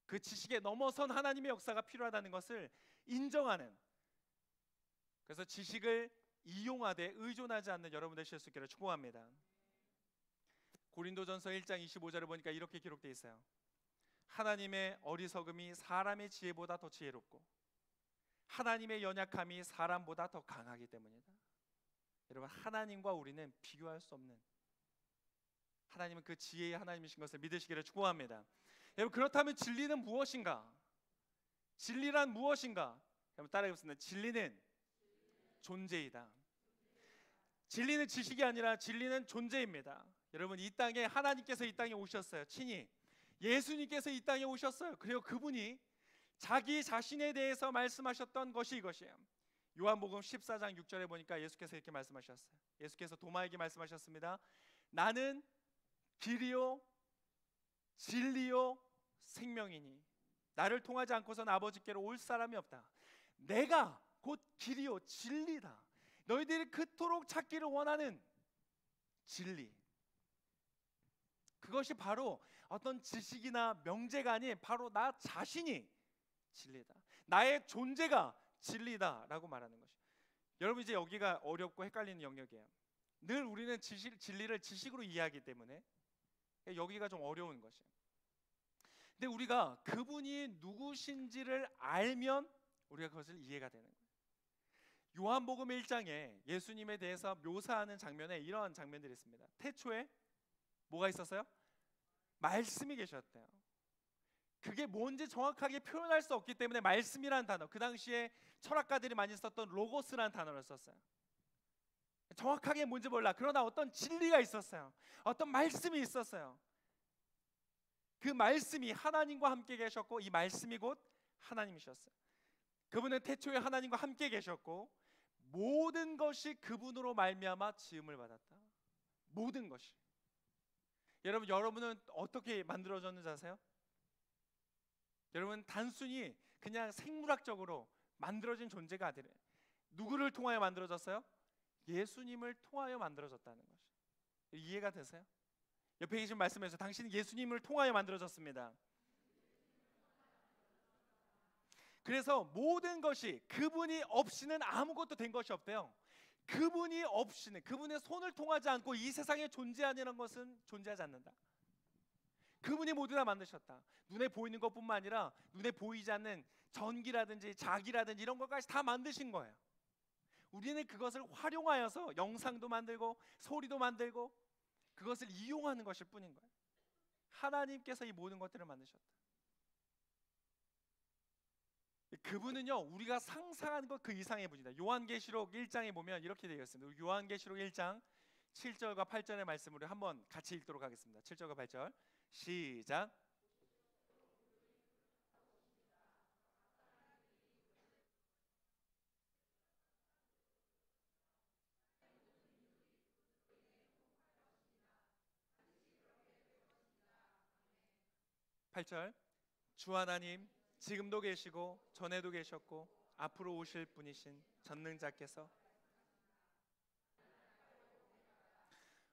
Speaker 1: 그 지식에 넘어선 하나님의 역사가 필요하다는 것을 인정하는, 그래서 지식을 이용하되 의존하지 않는 여러분 되실 수 있기를 축복합니다. 고린도전서 1장 25절을 보니까 이렇게 기록되어 있어요. 하나님의 어리석음이 사람의 지혜보다 더 지혜롭고 하나님의 연약함이 사람보다 더 강하기 때문이다. 여러분 하나님과 우리는 비교할 수 없는, 하나님은 그 지혜의 하나님이신 것을 믿으시기를 축복합니다. 여러분 그렇다면 진리는 무엇인가? 진리란 무엇인가? 한번 따라해보겠습니다. 진리는 존재이다. 진리는 지식이 아니라 진리는 존재입니다. 여러분, 이 땅에 하나님께서 이 땅에 오셨어요. 친히 예수님께서 이 땅에 오셨어요. 그리고 그분이 자기 자신에 대해서 말씀하셨던 것이 이것이에요. 요한복음 14장 6절에 보니까 예수께서 이렇게 말씀하셨어요. 예수께서 도마에게 말씀하셨습니다. 나는 길이요 진리요 생명이니 나를 통하지 않고서는 아버지께로 올 사람이 없다. 내가 곧 길이요 진리다. 너희들이 그토록 찾기를 원하는 진리, 그것이 바로 어떤 지식이나 명제가 아닌 바로 나 자신이 진리다. 나의 존재가 진리다라고 말하는 것이에요. 여러분, 이제 여기가 어렵고 헷갈리는 영역이에요. 늘 우리는 진리를 지식으로 이해하기 때문에 여기가 좀 어려운 것이에요. 근데 우리가 그분이 누구신지를 알면 우리가 그것을 이해가 되는 거예요. 요한복음 1장에 예수님에 대해서 묘사하는 장면에 이런 장면들이 있습니다. 태초에 뭐가 있었어요? 말씀이 계셨대요. 그게 뭔지 정확하게 표현할 수 없기 때문에 말씀이라는 단어, 그 당시에 철학가들이 많이 썼던 로고스라는 단어를 썼어요. 정확하게 뭔지 몰라. 그러나 어떤 진리가 있었어요. 어떤 말씀이 있었어요. 그 말씀이 하나님과 함께 계셨고 이 말씀이 곧 하나님이셨어요. 그분은 태초에 하나님과 함께 계셨고 모든 것이 그분으로 말미암아 지음을 받았다. 모든 것이. 여러분은 어떻게 만들어졌는지 아세요? 여러분, 단순히 그냥 생물학적으로 만들어진 존재가 아니래요. 누구를 통하여 만들어졌어요? 예수님을 통하여 만들어졌다는 것이. 이해가 되세요? 옆에 계신 말씀에서 당신은 예수님을 통하여 만들어졌습니다. 그래서 모든 것이 그분이 없이는 아무것도 된 것이 없대요. 그분이 없이는, 그분의 손을 통하지 않고 이 세상에 존재하는 것은 존재하지 않는다. 그분이 모두 다 만드셨다. 눈에 보이는 것뿐만 아니라 눈에 보이지 않는 전기라든지 자기라든지 이런 것까지 다 만드신 거예요. 우리는 그것을 활용하여서 영상도 만들고 소리도 만들고 그것을 이용하는 것일 뿐인 거예요. 하나님께서 이 모든 것들을 만드셨다. 그분은요, 우리가 상상하는 것 그 이상의 분이다. 요한계시록 1장에 보면 이렇게 되어 있습니다. 요한계시록 1장 7절과 8절의 말씀으로 한번 같이 읽도록 하겠습니다. 7절과 8절 시작. 주 하나님, 지금도 계시고 전에도 계셨고 앞으로 오실 분이신 전능자께서,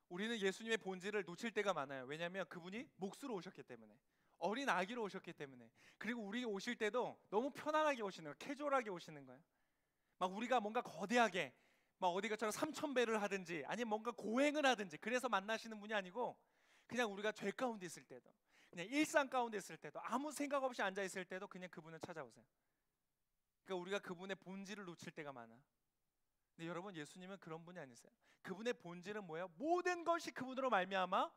Speaker 1: 우리는 예수님의 본질을 놓칠 때가 많아요. 왜냐하면 그분이 몫으로 오셨기 때문에, 어린 아기로 오셨기 때문에. 그리고 우리 오실 때도 너무 편안하게 오시는 거예요. 캐주얼하게 오시는 거예요. 막 우리가 뭔가 거대하게 막 어디가처럼 3000배를 하든지 아니면 뭔가 고행을 하든지 그래서 만나시는 분이 아니고, 그냥 우리가 죄 가운데 있을 때도, 그냥 일상 가운데 있을 때도, 아무 생각 없이 앉아 있을 때도 그냥 그분을 찾아오세요. 그러니까 우리가 그분의 본질을 놓칠 때가 많아. 근데 여러분, 예수님은 그런 분이 아니세요. 그분의 본질은 뭐예요? 모든 것이 그분으로 말미암아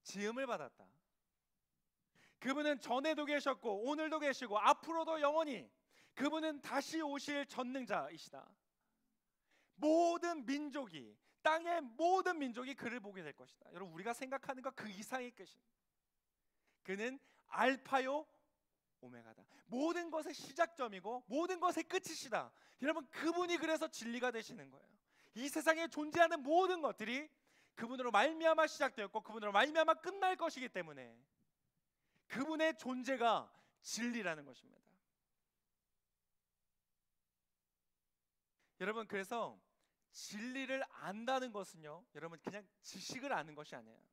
Speaker 1: 지음을 받았다. 그분은 전에도 계셨고 오늘도 계시고 앞으로도 영원히, 그분은 다시 오실 전능자이시다. 모든 민족이, 땅의 모든 민족이 그를 보게 될 것이다. 여러분, 우리가 생각하는 것 그 이상의 끝이, 그는 알파요 오메가다. 모든 것의 시작점이고 모든 것의 끝이시다. 여러분, 그분이 그래서 진리가 되시는 거예요. 이 세상에 존재하는 모든 것들이 그분으로 말미암아 시작되었고 그분으로 말미암아 끝날 것이기 때문에 그분의 존재가 진리라는 것입니다. 여러분, 그래서 진리를 안다는 것은요, 여러분, 그냥 지식을 아는 것이 아니에요.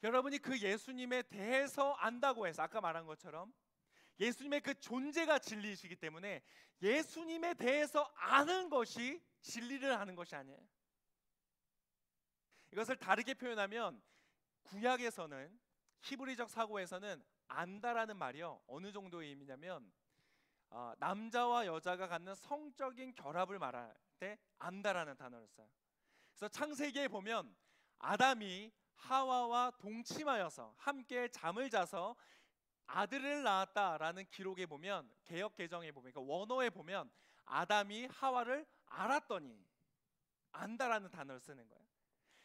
Speaker 1: 여러분이 그 예수님에 대해서 안다고 해서 아까 말한 것처럼 예수님의 그 존재가 진리이시기 때문에 예수님에 대해서 아는 것이 진리를 아는 것이 아니에요. 이것을 다르게 표현하면 구약에서는, 히브리적 사고에서는 안다라는 말이요, 어느 정도의 의미냐면 남자와 여자가 갖는 성적인 결합을 말할 때 안다라는 단어를 써요. 그래서 창세기에 보면 아담이 하와와 동침하여서 함께 잠을 자서 아들을 낳았다라는 기록에 보면, 개역 개정에 보면, 그러니까 원어에 보면 아담이 하와를 알았더니, 안다라는 단어를 쓰는 거예요.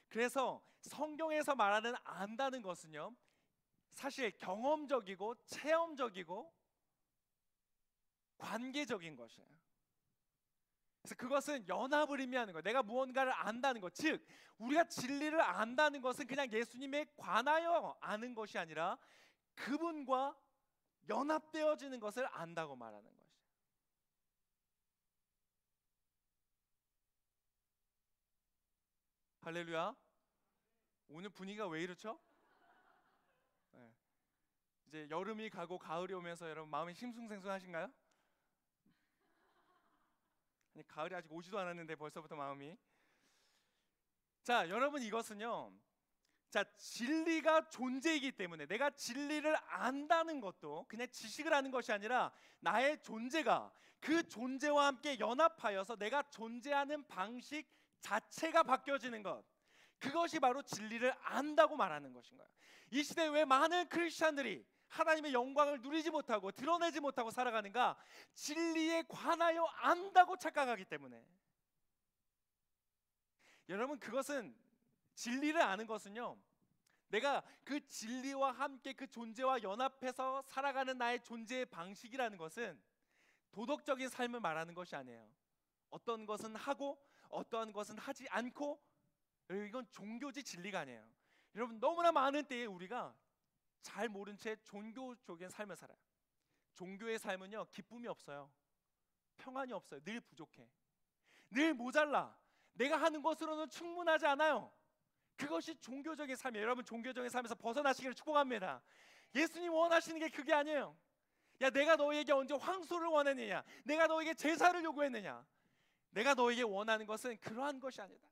Speaker 1: 그래서 성경에서 말하는 안다는 것은요, 사실 경험적이고 체험적이고 관계적인 것이에요. 그래서 그것은 연합을 의미하는 거예요. 내가 무언가를 안다는 것, 즉 우리가 진리를 안다는 것은 그냥 예수님에 관하여 아는 것이 아니라 그분과 연합되어지는 것을 안다고 말하는 것이에요. 할렐루야. 오늘 분위기가 왜 이렇죠? 네. 이제 여름이 가고 가을이 오면서 여러분 마음이 싱숭생숭하신가요? 아니, 가을이 아직 오지도 않았는데 벌써부터 마음이. 자, 여러분 이것은요, 자, 진리가 존재이기 때문에 내가 진리를 안다는 것도 그냥 지식을 아는 것이 아니라 나의 존재가 그 존재와 함께 연합하여서 내가 존재하는 방식 자체가 바뀌어지는 것, 그것이 바로 진리를 안다고 말하는 것인 거예요. 이 시대에 왜 많은 크리스찬들이 하나님의 영광을 누리지 못하고 드러내지 못하고 살아가는가? 진리에 관하여 안다고 착각하기 때문에. 여러분, 그것은, 진리를 아는 것은요, 내가 그 진리와 함께 그 존재와 연합해서 살아가는 나의 존재의 방식이라는 것은 도덕적인 삶을 말하는 것이 아니에요. 어떤 것은 하고 어떠한 것은 하지 않고, 이건 종교지 진리가 아니에요. 여러분, 너무나 많은 때에 우리가 잘 모른 채 종교적인 삶을 살아요. 종교의 삶은요, 기쁨이 없어요. 평안이 없어요. 늘 부족해. 늘 모자라. 내가 하는 것으로는 충분하지 않아요. 그것이 종교적인 삶이에요. 여러분, 종교적인 삶에서 벗어나시기를 축복합니다. 예수님 원하시는 게 그게 아니에요. 야, 내가 너에게 언제 황소를 원했느냐? 내가 너에게 제사를 요구했느냐? 내가 너에게 원하는 것은 그러한 것이 아니다.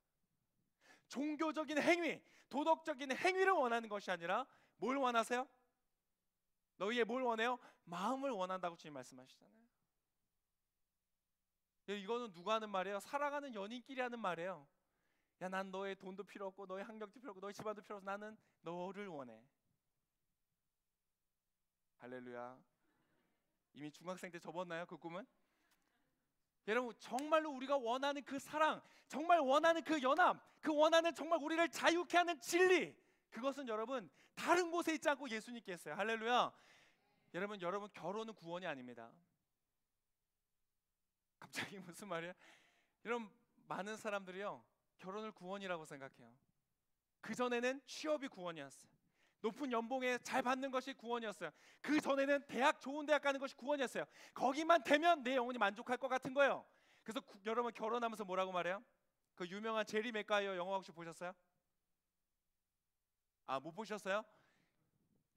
Speaker 1: 종교적인 행위, 도덕적인 행위를 원하는 것이 아니라 뭘 원하세요? 너희의 뭘 원해요? 마음을 원한다고 주님 말씀하시잖아요. 이거는 누가 하는 말이에요? 살아가는 연인끼리 하는 말이에요. 야, 난 너의 돈도 필요 없고 너의 학력도 필요 없고 너의 집안도 필요 없어. 나는 너를 원해. 할렐루야. 이미 중학생 때 접었나요, 그 꿈은? 여러분, 정말로 우리가 원하는 그 사랑, 정말 원하는 그 연합, 그 원하는 정말 우리를 자유케 하는 진리, 그것은 여러분 다른 곳에 있지 않고 예수님께 있어요. 할렐루야. 여러분 결혼은 구원이 아닙니다. 갑자기 무슨 말이에요? 여러분, 많은 사람들이요, 결혼을 구원이라고 생각해요. 그전에는 취업이 구원이었어요. 높은 연봉에 잘 받는 것이 구원이었어요. 그 전에는 좋은 대학 가는 것이 구원이었어요. 거기만 되면 내 영혼이 만족할 것 같은 거예요. 그래서 여러분 결혼하면서 뭐라고 말해요? 그 유명한 제리 맥가이어 영화 혹시 보셨어요? 아, 못 보셨어요?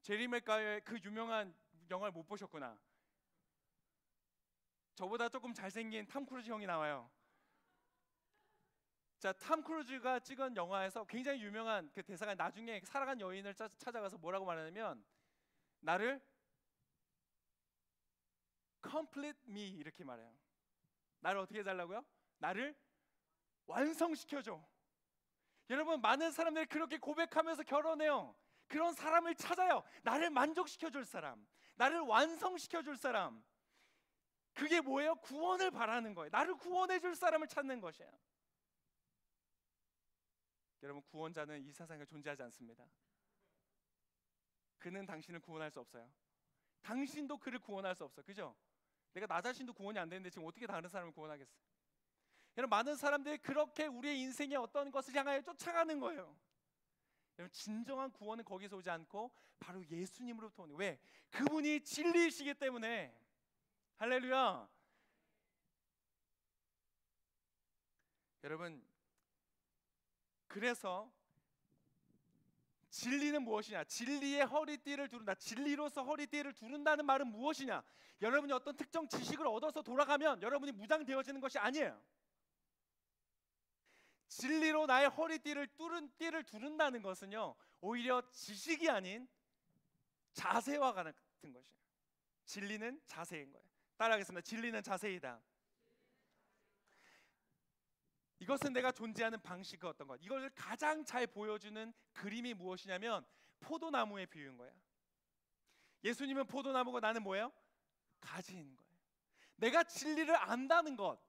Speaker 1: 제리 맥가이어의 그 유명한 영화를 못 보셨구나. 저보다 조금 잘생긴 탐 크루즈 형이 나와요. 자, 탐 크루즈가 찍은 영화에서 굉장히 유명한 그 대사가, 나중에 살아간 여인을 찾아가서 뭐라고 말하냐면, 나를 complete me 이렇게 말해요. 나를 어떻게 해달라고요? 나를 완성시켜줘. 여러분, 많은 사람들이 그렇게 고백하면서 결혼해요. 그런 사람을 찾아요. 나를 만족시켜줄 사람, 나를 완성시켜줄 사람. 그게 뭐예요? 구원을 바라는 거예요. 나를 구원해줄 사람을 찾는 것이에요. 여러분, 구원자는 이 세상에 존재하지 않습니다. 그는 당신을 구원할 수 없어요. 당신도 그를 구원할 수 없어요. 그죠? 내가 나 자신도 구원이 안 되는데 지금 어떻게 다른 사람을 구원하겠어요? 여러분, 많은 사람들이 그렇게 우리의 인생의 어떤 것을 향하여 쫓아가는 거예요. 여러분, 진정한 구원은 거기서 오지 않고 바로 예수님으로부터 오는, 왜? 그분이 진리이시기 때문에. 할렐루야. 여러분, 그래서 진리는 무엇이냐? 진리의 허리띠를 두른다. 진리로서 허리띠를 두른다는 말은 무엇이냐? 여러분이 어떤 특정 지식을 얻어서 돌아가면 여러분이 무장되어지는 것이 아니에요. 진리로 나의 허리띠를 두른다는 것은요, 오히려 지식이 아닌 자세와 같은 것이에요. 진리는 자세인 거예요. 따라하겠습니다. 진리는 자세이다. 이것은 내가 존재하는 방식이 어떤 것, 이걸 가장 잘 보여주는 그림이 무엇이냐면 포도나무에 비유인 거야. 예수님은 포도나무고 나는 뭐예요? 가지인 거예요. 내가 진리를 안다는 것,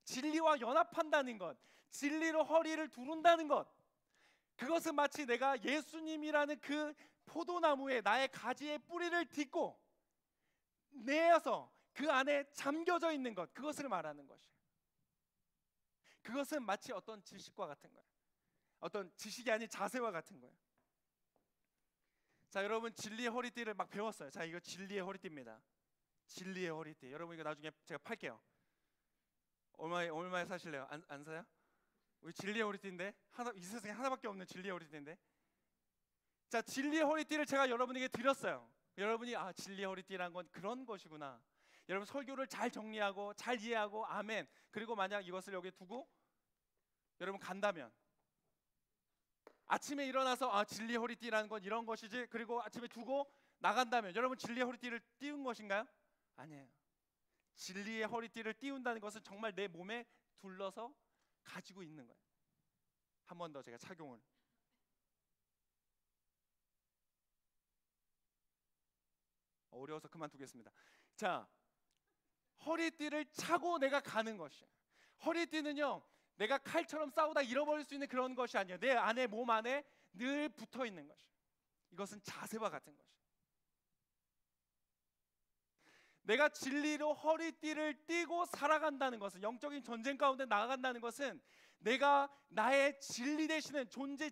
Speaker 1: 진리와 연합한다는 것, 진리로 허리를 두른다는 것, 그것은 마치 내가 예수님이라는 그 포도나무에 나의 가지의 뿌리를 딛고 내어서 그 안에 잠겨져 있는 것, 그것을 말하는 것이에요. 그것은 마치 어떤 지식과 같은 거예요. 어떤 지식이 아닌 자세와 같은 거예요. 자, 여러분 진리의 허리띠를 막 배웠어요. 자, 이거 진리의 허리띠입니다. 진리의 허리띠. 여러분 이거 나중에 제가 팔게요. 얼마에 사실래요? 안 사요? 우리 진리의 허리띠인데 이 세상에 하나밖에 없는 진리의 허리띠인데. 자, 진리의 허리띠를 제가 여러분에게 드렸어요. 여러분이 진리의 허리띠란 건 그런 것이구나. 여러분 설교를 잘 정리하고 잘 이해하고 아멘. 그리고 만약 이것을 여기 두고 여러분 간다면 아침에 일어나서 진리의 허리띠라는 건 이런 것이지, 그리고 아침에 두고 나간다면 여러분 진리의 허리띠를 띄운 것인가요? 아니에요. 진리의 허리띠를 띄운다는 것은 정말 내 몸에 둘러서 가지고 있는 거예요. 한 번 더 제가 착용을. 어려워서 그만두겠습니다. 자, 허리띠를 차고 내가 가는 것이에요. 허리띠는요, 내가 칼처럼 싸우다 잃어버릴 수 있는 그런 것이 아니에요. 내 안에, 몸 안에 늘 붙어 있는 것이에요. 이것은 자세와 같은 것이에요. 내가 진리로 허리띠를 띠고 살아간다는 것은, 영적인 전쟁 가운데 나아간다는 것은 내가 나의 진리 되시는 존재,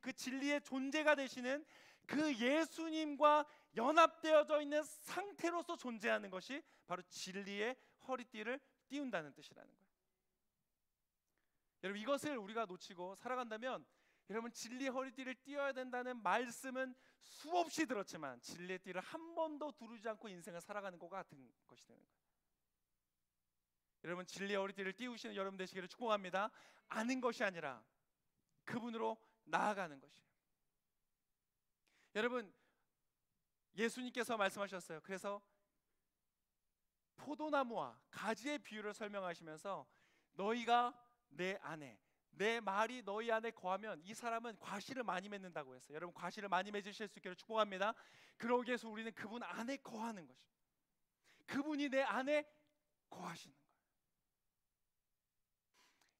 Speaker 1: 그 진리의 존재가 되시는 그 예수님과 연합되어져 있는 상태로서 존재하는 것이 바로 진리의 허리띠를 띄운다는 뜻이라는 거예요. 여러분 이것을 우리가 놓치고 살아간다면 여러분 진리의 허리띠를 띄어야 된다는 말씀은 수없이 들었지만 진리의 띠를 한 번도 두르지 않고 인생을 살아가는 것 같은 것이 되는 거예요. 여러분 진리의 허리띠를 띄우시는 여러분 되시기를 축복합니다. 아는 것이 아니라 그분으로 나아가는 것이에요. 여러분 예수님께서 말씀하셨어요. 그래서 포도나무와 가지의 비유를 설명하시면서 너희가 내 안에, 내 말이 너희 안에 거하면 이 사람은 과실을 많이 맺는다고 했어요. 여러분 과실을 많이 맺으실 수 있기를 축복합니다. 그러기 위해서 우리는 그분 안에 거하는 것입니다. 그분이 내 안에 거하시는 거예요.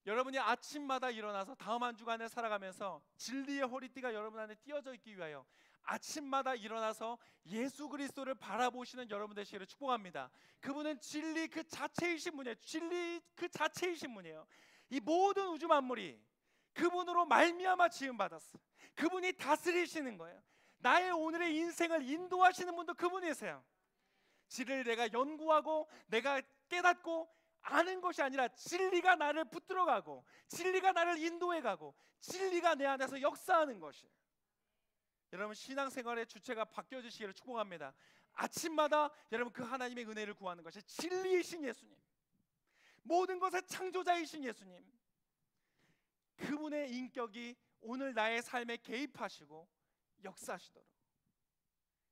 Speaker 1: 여러분이 아침마다 일어나서 다음 한 주간을 살아가면서 진리의 허리띠가 여러분 안에 띄어져 있기 위하여 아침마다 일어나서 예수 그리스도를 바라보시는 여러분 되시기를 축복합니다. 그분은 진리 그 자체이신 분이에요. 진리 그 자체이신 분이에요. 이 모든 우주 만물이 그분으로 말미암아 지음 받았어요. 그분이 다스리시는 거예요. 나의 오늘의 인생을 인도하시는 분도 그분이세요. 진리를 내가 연구하고 내가 깨닫고 아는 것이 아니라 진리가 나를 붙들어가고 진리가 나를 인도해가고 진리가 내 안에서 역사하는 것이에요. 여러분 신앙생활의 주체가 바뀌어지시기를 축복합니다. 아침마다 여러분 그 하나님의 은혜를 구하는 것이 진리이신 예수님, 모든 것의 창조자이신 예수님, 그분의 인격이 오늘 나의 삶에 개입하시고 역사하시도록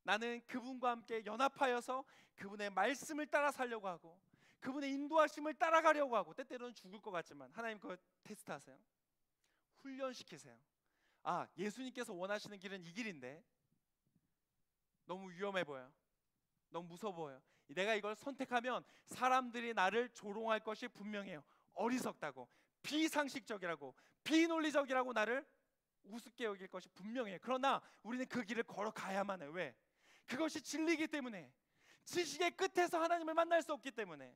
Speaker 1: 나는 그분과 함께 연합하여서 그분의 말씀을 따라 살려고 하고 그분의 인도하심을 따라가려고 하고, 때때로는 죽을 것 같지만 하나님 그거 테스트하세요. 훈련시키세요. 예수님께서 원하시는 길은 이 길인데 너무 위험해 보여, 너무 무서워 보여. 내가 이걸 선택하면 사람들이 나를 조롱할 것이 분명해요. 어리석다고, 비상식적이라고, 비논리적이라고 나를 우습게 여길 것이 분명해요. 그러나 우리는 그 길을 걸어가야만 해요. 왜? 그것이 진리이기 때문에. 지식의 끝에서 하나님을 만날 수 없기 때문에.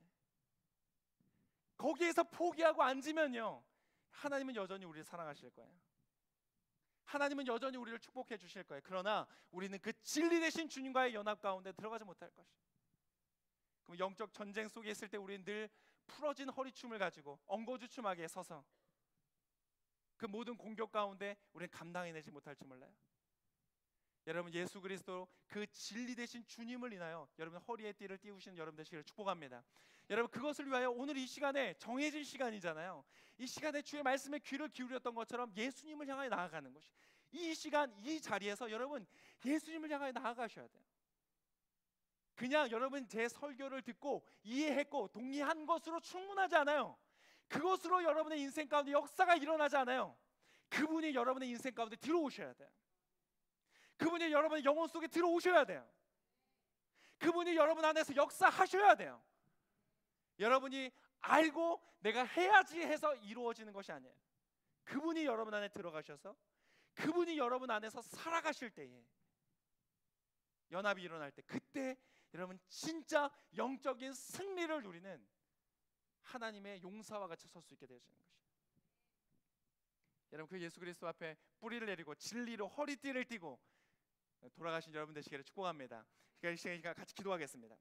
Speaker 1: 거기에서 포기하고 앉으면요, 하나님은 여전히 우리를 사랑하실 거예요. 하나님은 여전히 우리를 축복해 주실 거예요. 그러나 우리는 그 진리 되신 주님과의 연합 가운데 들어가지 못할 것이에요. 그럼 영적 전쟁 속에 있을 때 우리는 늘 풀어진 허리춤을 가지고 엉거주춤하게 서서 그 모든 공격 가운데 우리는 감당해내지 못할지 몰라요. 여러분 예수 그리스도 그 진리 되신 주님을 인하여 여러분 허리에 띠를 띄우시는 여러분 되시기를 축복합니다. 여러분 그것을 위하여 오늘 이 시간에 정해진 시간이잖아요. 이 시간에 주의 말씀에 귀를 기울였던 것처럼 예수님을 향하여 나아가는 것이, 이 시간 이 자리에서 여러분 예수님을 향하여 나아가셔야 돼요. 그냥 여러분 제 설교를 듣고 이해했고 동의한 것으로 충분하지 않아요. 그것으로 여러분의 인생 가운데 역사가 일어나지 않아요. 그분이 여러분의 인생 가운데 들어오셔야 돼요. 그분이 여러분의 영혼 속에 들어오셔야 돼요. 그분이 여러분 안에서 역사하셔야 돼요. 여러분이 알고 내가 해야지 해서 이루어지는 것이 아니에요. 그분이 여러분 안에 들어가셔서 그분이 여러분 안에서 살아가실 때에 연합이 일어날 때, 그때 여러분 진짜 영적인 승리를 누리는 하나님의 용사와 같이 설 수 있게 되어지는 것이에요. 여러분, 그 예수 그리스도 앞에 뿌리를 내리고 진리로 허리띠를 띠고 돌아가신 여러분 되시기를 축복합니다. 이 시간에 같이 기도하겠습니다.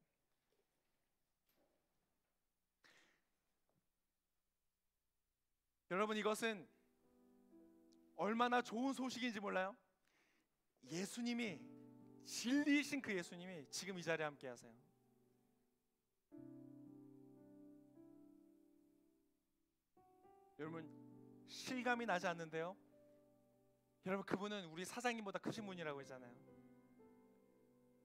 Speaker 1: 여러분, 이것은 얼마나 좋은 소식인지 몰라요? 예수님이, 진리이신 그 예수님이 지금 이 자리에 함께 하세요. 여러분, 실감이 나지 않는데요, 여러분, 그분은 우리 사장님보다 크신 분이라고 했잖아요.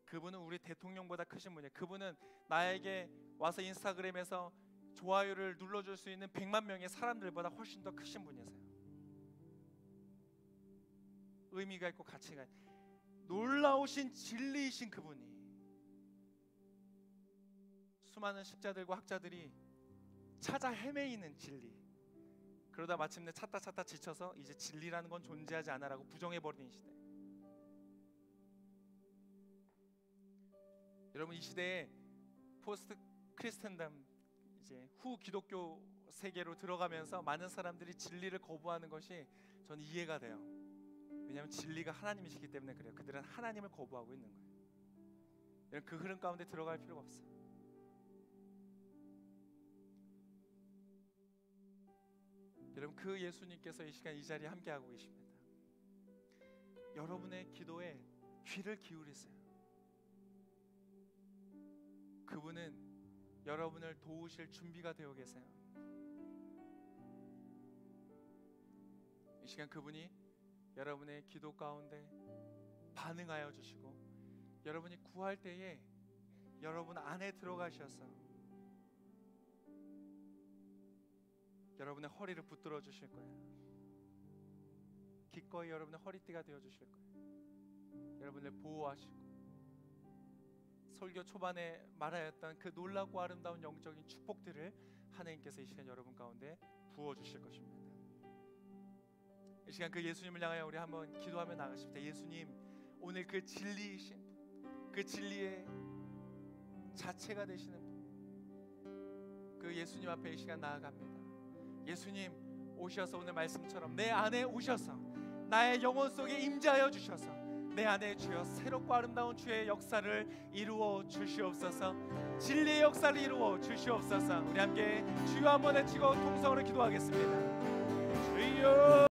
Speaker 1: 그분은 우리 대통령보다 크신 분이에요. 그분은 나에게 와서 인스타그램에서 좋아요를 눌러줄 수 있는 100만 명의 사람들보다 훨씬 더 크신 분이세요. 의미가 있고 가치가 있고 놀라우신 진리이신 그분이 수많은 식자들과 학자들이 찾아 헤매이는 진리, 그러다 마침내 찾다 지쳐서 이제 진리라는 건 존재하지 않아라고 부정해버리는 시대. 여러분, 이 시대에 포스트 크리스텐덤, 이제 후 기독교 세계로 들어가면서 많은 사람들이 진리를 거부하는 것이 저는 이해가 돼요. 왜냐하면 진리가 하나님이시기 때문에 그래요. 그들은 하나님을 거부하고 있는 거예요. 여러분, 그 흐름 가운데 들어갈 필요가 없어요. 여러분, 그 예수님께서 이 시간 이 자리에 함께하고 계십니다. 여러분의 기도에 귀를 기울이세요. 그분은 여러분을 도우실 준비가 되어 계세요. 이 시간 그분이 여러분의 기도 가운데 반응하여 주시고 여러분이 구할 때에 여러분 안에 들어가셔서 여러분의 허리를 붙들어 주실 거예요. 기꺼이 여러분의 허리띠가 되어 주실 거예요. 여러분을 보호하시고 설교 초반에 말하였던 그 놀랍고 아름다운 영적인 축복들을 하나님께서 이 시간 여러분 가운데 부어 주실 것입니다. 이 시간 그 예수님을 향하여 우리 한번 기도하며 나가십시다. 예수님, 오늘 그 진리이신 분, 그 진리의 자체가 되시는 분, 그 예수님 앞에 이 시간 나아갑니다. 예수님, 오셔서 오늘 말씀처럼 내 안에 오셔서 나의 영혼 속에 임재하여 주셔서 내 안에 주여 새롭고 아름다운 주의 역사를 이루어 주시옵소서. 진리의 역사를 이루어 주시옵소서. 우리 함께 주여 한번 외치고 통성으로 기도하겠습니다.